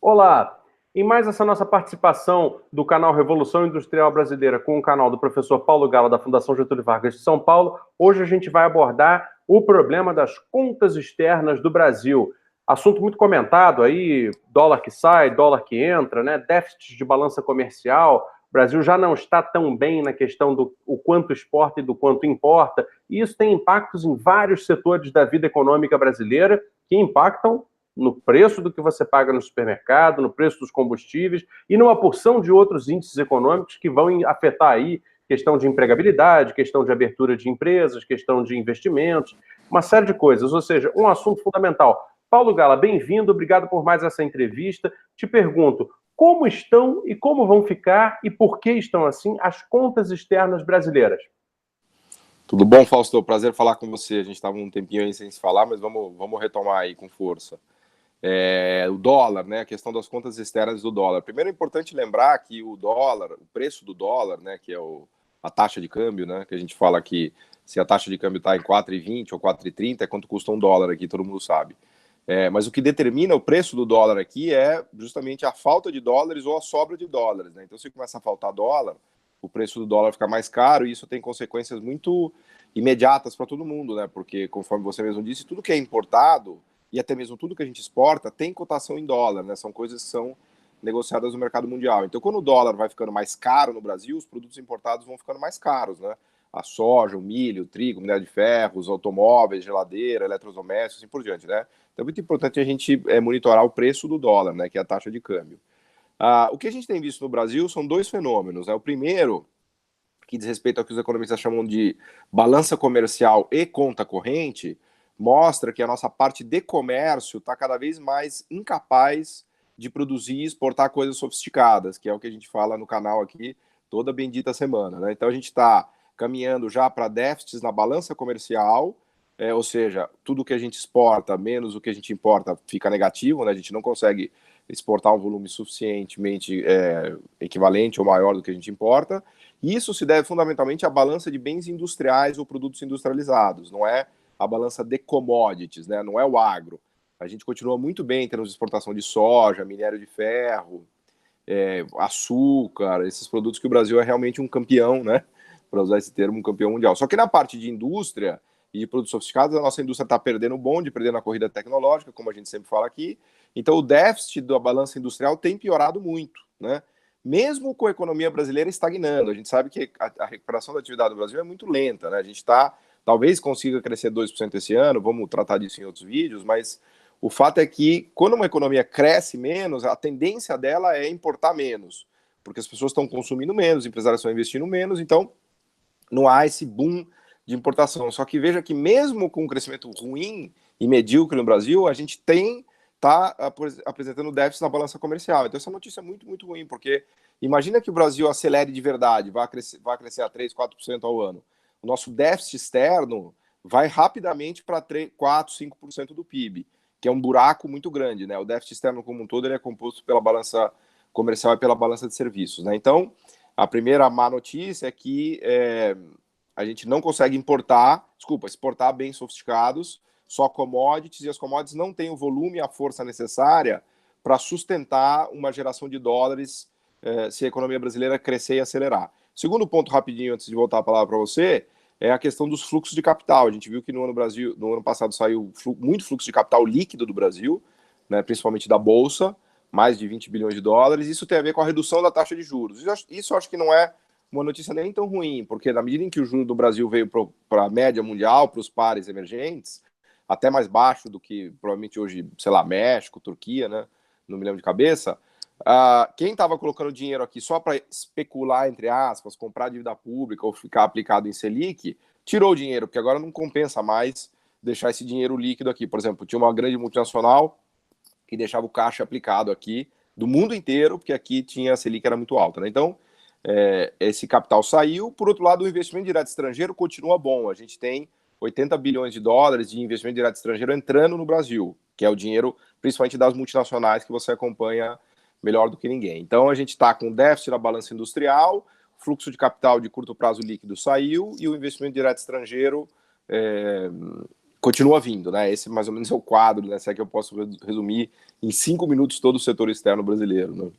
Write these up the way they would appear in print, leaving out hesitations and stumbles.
Olá! Em mais essa nossa participação do canal Revolução Industrial Brasileira com o canal do professor Paulo Gala, da Fundação Getúlio Vargas de São Paulo, hoje a gente vai abordar o problema das contas externas do Brasil. Assunto muito comentado aí, dólar que sai, dólar que entra, né? Déficit de balança comercial. O Brasil já não está tão bem na questão do o quanto exporta e do quanto importa, e isso tem impactos em vários setores da vida econômica brasileira que impactam no preço do que você paga no supermercado, no preço dos combustíveis e numa porção de outros índices econômicos que vão afetar aí questão de empregabilidade, questão de abertura de empresas, questão de investimentos, uma série de coisas, ou seja, um assunto fundamental. Paulo Gala, bem-vindo, obrigado por mais essa entrevista. Te pergunto, como estão e como vão ficar e por que estão assim as contas externas brasileiras? Tudo bom, Fausto? Prazer falar com você. A gente estava um tempinho aí sem se falar, mas vamos retomar aí com força. O dólar, né? A questão das contas externas do dólar. Primeiro é importante lembrar que o dólar, o preço do dólar, né? Que é a taxa de câmbio, né? Que a gente fala que se a taxa de câmbio está em 4,20 ou 4,30, é quanto custa um dólar aqui, todo mundo sabe. Mas o que determina o preço do dólar aqui é justamente a falta de dólares ou a sobra de dólares, né? Então, se começa a faltar dólar, o preço do dólar fica mais caro e isso tem consequências muito imediatas para todo mundo, né? Porque, conforme você mesmo disse, tudo que é importado e até mesmo tudo que a gente exporta tem cotação em dólar, né? São coisas que são negociadas no mercado mundial. Então, quando o dólar vai ficando mais caro no Brasil, os produtos importados vão ficando mais caros, né? A soja, o milho, o trigo, minério de ferro, os automóveis, geladeira, eletrodomésticos, assim por diante, né? Então, é muito importante a gente monitorar o preço do dólar, né? Que é a taxa de câmbio. O que a gente tem visto no Brasil são dois fenômenos, né? O primeiro, que diz respeito ao que os economistas chamam de balança comercial e conta corrente, mostra que a nossa parte de comércio está cada vez mais incapaz de produzir e exportar coisas sofisticadas, que é o que a gente fala no canal aqui toda bendita semana, né? Então a gente está caminhando já para déficits na balança comercial, ou seja, tudo que a gente exporta menos o que a gente importa fica negativo, né? A gente não consegue exportar um volume suficientemente equivalente ou maior do que a gente importa. E isso se deve fundamentalmente à balança de bens industriais ou produtos industrializados, não é a balança de commodities, né? Não é o agro. A gente continua muito bem em termos de exportação de soja, minério de ferro, açúcar, esses produtos que o Brasil é realmente um campeão, né? Para usar esse termo, um campeão mundial. Só que na parte de indústria e de produtos sofisticados, a nossa indústria está perdendo o bonde, perdendo a corrida tecnológica, como a gente sempre fala aqui. Então, o déficit da balança industrial tem piorado muito, né? Mesmo com a economia brasileira estagnando. A gente sabe que a recuperação da atividade do Brasil é muito lenta, né? A gente talvez consiga crescer 2% esse ano, vamos tratar disso em outros vídeos, mas o fato é que quando uma economia cresce menos, a tendência dela é importar menos, porque as pessoas estão consumindo menos, os empresários estão investindo menos, então não há esse boom de importação. Só que veja que mesmo com um crescimento ruim e medíocre no Brasil, a gente está apresentando déficit na balança comercial. Então essa notícia é muito, muito ruim, porque imagina que o Brasil acelere de verdade, vai crescer a 3, 4% ao ano. O nosso déficit externo vai rapidamente para 4, 5% do PIB, que é um buraco muito grande, né? O déficit externo como um todo ele é composto pela balança comercial e pela balança de serviços, né? Então, a primeira má notícia é que a gente não consegue exportar bens sofisticados, só commodities, e as commodities não têm o volume e a força necessária para sustentar uma geração de dólares se a economia brasileira crescer e acelerar. Segundo ponto, rapidinho, antes de voltar a palavra para você, é a questão dos fluxos de capital. A gente viu que no ano passado saiu muito fluxo de capital líquido do Brasil, né, principalmente da Bolsa, mais de 20 bilhões de dólares. Isso tem a ver com a redução da taxa de juros. Isso eu acho que não é uma notícia nem tão ruim, porque na medida em que o juro do Brasil veio para a média mundial, para os pares emergentes, até mais baixo do que provavelmente hoje, sei lá, México, Turquia, né? Não me lembro de cabeça. Quem estava colocando dinheiro aqui só para especular, entre aspas, comprar dívida pública ou ficar aplicado em Selic, tirou o dinheiro, porque agora não compensa mais deixar esse dinheiro líquido aqui. Por exemplo, tinha uma grande multinacional que deixava o caixa aplicado aqui do mundo inteiro, porque aqui tinha a Selic era muito alta, né? Então, esse capital saiu. Por outro lado, o investimento direto estrangeiro continua bom. A gente tem 80 bilhões de dólares de investimento direto estrangeiro entrando no Brasil, que é o dinheiro principalmente das multinacionais que você acompanha melhor do que ninguém. Então, a gente está com déficit na balança industrial, fluxo de capital de curto prazo líquido saiu e o investimento direto estrangeiro continua vindo, né? Esse mais ou menos é o quadro, né? Se é que eu posso resumir em 5 minutos todo o setor externo brasileiro, né?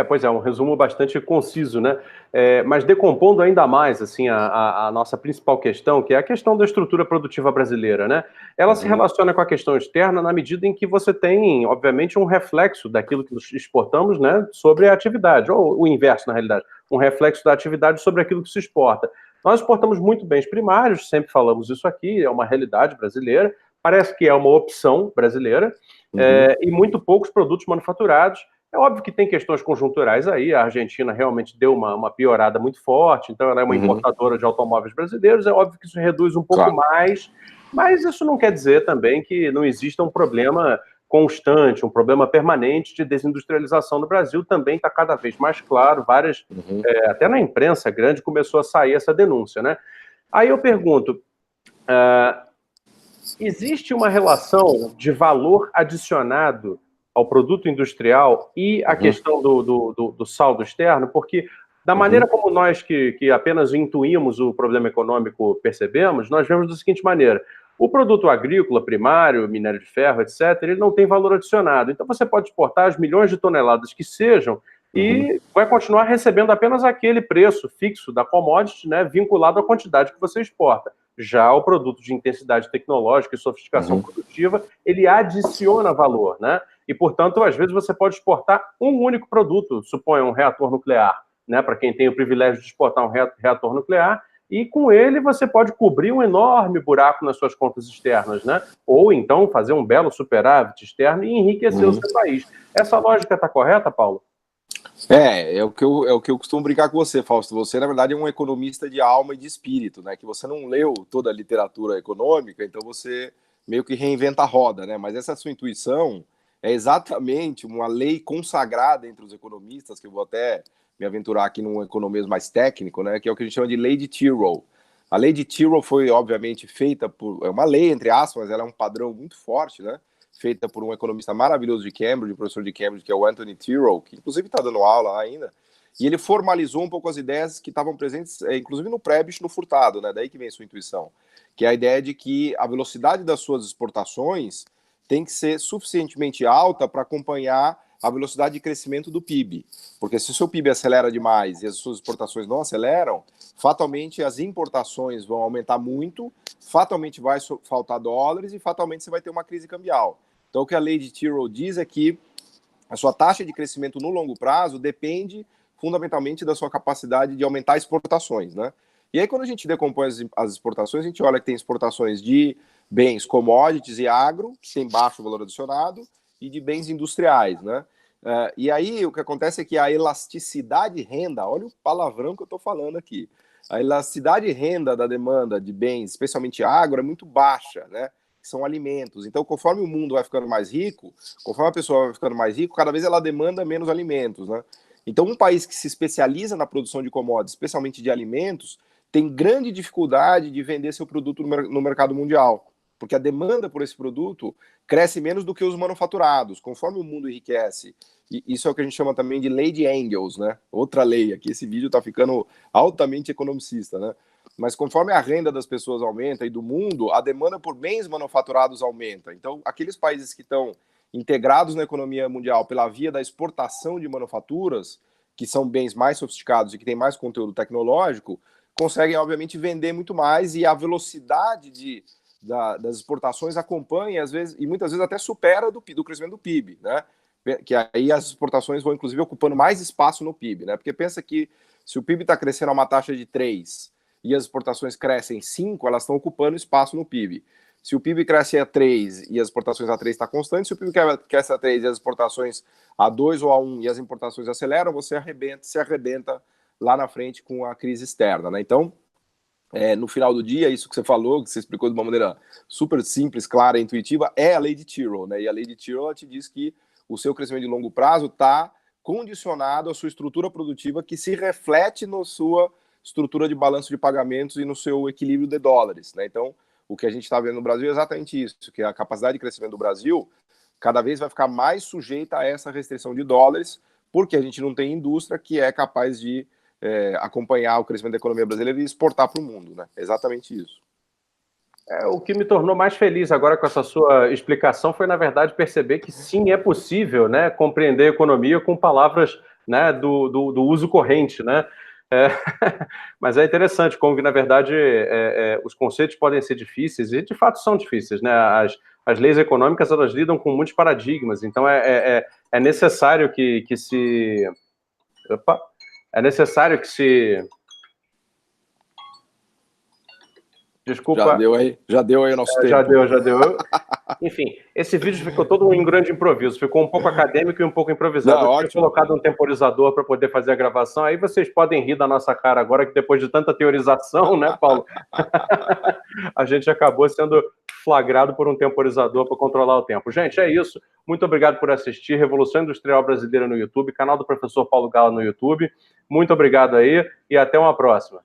Pois é, um resumo bastante conciso, né? Mas decompondo ainda mais, assim, a nossa principal questão, que é a questão da estrutura produtiva brasileira, né? Ela se relaciona com a questão externa na medida em que você tem, obviamente, um reflexo daquilo que nós exportamos, né, sobre a atividade, ou o inverso, na realidade, um reflexo da atividade sobre aquilo que se exporta. Nós exportamos muito bens primários, sempre falamos isso aqui, é uma realidade brasileira, parece que é uma opção brasileira, e muito poucos produtos manufaturados. É óbvio que tem questões conjunturais aí, a Argentina realmente deu uma piorada muito forte, então ela é uma importadora de automóveis brasileiros, é óbvio que isso reduz um pouco mais, mas isso não quer dizer também que não exista um problema constante, um problema permanente de desindustrialização no Brasil, também está cada vez mais claro, até na imprensa grande começou a sair essa denúncia, né? Aí eu pergunto, existe uma relação de valor adicionado ao produto industrial e a questão do saldo externo? Porque da maneira como nós que apenas intuímos o problema econômico percebemos, nós vemos da seguinte maneira: o produto agrícola primário, minério de ferro, etc., ele não tem valor adicionado. Então você pode exportar as milhões de toneladas que sejam e vai continuar recebendo apenas aquele preço fixo da commodity, né, vinculado à quantidade que você exporta. Já o produto de intensidade tecnológica e sofisticação produtiva, ele adiciona valor, né? E, portanto, às vezes você pode exportar um único produto, suponha um reator nuclear, né? Para quem tem o privilégio de exportar um reator nuclear, e com ele você pode cobrir um enorme buraco nas suas contas externas, né? Ou então fazer um belo superávit externo e enriquecer o seu país. Essa lógica está correta, Paulo? É o que eu costumo brincar com você, Fausto. Você, na verdade, é um economista de alma e de espírito, né? Que você não leu toda a literatura econômica, então você meio que reinventa a roda, né? Mas essa sua intuição é exatamente uma lei consagrada entre os economistas, que eu vou até me aventurar aqui num economês mais técnico, né? Que é o que a gente chama de lei de Tyrrell. A lei de Tyrrell foi, obviamente, feita por... É uma lei, entre aspas, mas ela é um padrão muito forte, né? Feita por um economista maravilhoso de Cambridge, professor de Cambridge, que é o Anthony Tyrrell, que inclusive está dando aula ainda, e ele formalizou um pouco as ideias que estavam presentes, inclusive no Prebisch, no Furtado, né? Daí que vem a sua intuição, que é a ideia de que a velocidade das suas exportações tem que ser suficientemente alta para acompanhar a velocidade de crescimento do PIB, porque se o seu PIB acelera demais e as suas exportações não aceleram, fatalmente as importações vão aumentar muito, fatalmente vai faltar dólares e fatalmente você vai ter uma crise cambial. Então, o que a lei de Tyrrell diz é que a sua taxa de crescimento no longo prazo depende fundamentalmente da sua capacidade de aumentar exportações, né? E aí, quando a gente decompõe as exportações, a gente olha que tem exportações de bens commodities e agro, que tem baixo valor adicionado, e de bens industriais, né? E aí, o que acontece é que a elasticidade renda, olha o palavrão que eu estou falando aqui, a elasticidade renda da demanda de bens, especialmente agro, é muito baixa, né? São alimentos. Então, conforme o mundo vai ficando mais rico, conforme a pessoa vai ficando mais rico, cada vez ela demanda menos alimentos, né? Então, um país que se especializa na produção de commodities, especialmente de alimentos, tem grande dificuldade de vender seu produto no mercado mundial, porque a demanda por esse produto cresce menos do que os manufaturados. Conforme o mundo enriquece, e isso é o que a gente chama também de lei de Engels, né? Outra lei, aqui esse vídeo está ficando altamente economicista, né? Mas conforme a renda das pessoas aumenta e do mundo, a demanda por bens manufaturados aumenta. Então, aqueles países que estão integrados na economia mundial pela via da exportação de manufaturas, que são bens mais sofisticados e que têm mais conteúdo tecnológico, conseguem, obviamente, vender muito mais e a velocidade das exportações acompanha, às vezes, e muitas vezes até supera do crescimento do PIB, né? Que aí as exportações vão, inclusive, ocupando mais espaço no PIB, né? Porque pensa que se o PIB está crescendo a uma taxa de 3 e as exportações crescem 5, elas estão ocupando espaço no PIB. Se o PIB cresce a 3 e as exportações a 3 está constante, se o PIB cresce a 3 e as exportações a 2 ou a 1 e as importações aceleram, você se arrebenta lá na frente com a crise externa, né? Então, no final do dia, isso que você falou, que você explicou de uma maneira super simples, clara e intuitiva, é a lei de Tyrrell, né? E a lei de Tyrrell te diz que o seu crescimento de longo prazo está condicionado à sua estrutura produtiva, que se reflete na sua estrutura de balanço de pagamentos e no seu equilíbrio de dólares, né? Então, o que a gente está vendo no Brasil é exatamente isso, que a capacidade de crescimento do Brasil cada vez vai ficar mais sujeita a essa restrição de dólares, porque a gente não tem indústria que é capaz de acompanhar o crescimento da economia brasileira e exportar para o mundo, né? É exatamente isso. O que me tornou mais feliz agora com essa sua explicação foi, na verdade, perceber que sim, é possível, né, compreender a economia com palavras, né, do uso corrente, né? É, mas é interessante como que, na verdade, os conceitos podem ser difíceis, e de fato são difíceis, né? As leis econômicas, elas lidam com muitos paradigmas, então é necessário que se... Opa! É necessário que se... Desculpa. Já deu aí o nosso tempo. Já deu. Enfim, esse vídeo ficou todo em grande improviso, ficou um pouco acadêmico e um pouco improvisado. Não, eu tinha colocado um temporizador para poder fazer a gravação, aí vocês podem rir da nossa cara agora, que depois de tanta teorização, né, Paulo? A gente acabou sendo flagrado por um temporizador para controlar o tempo. Gente, é isso. Muito obrigado por assistir. Revolução Industrial Brasileira no YouTube, canal do professor Paulo Gala no YouTube. Muito obrigado aí e até uma próxima.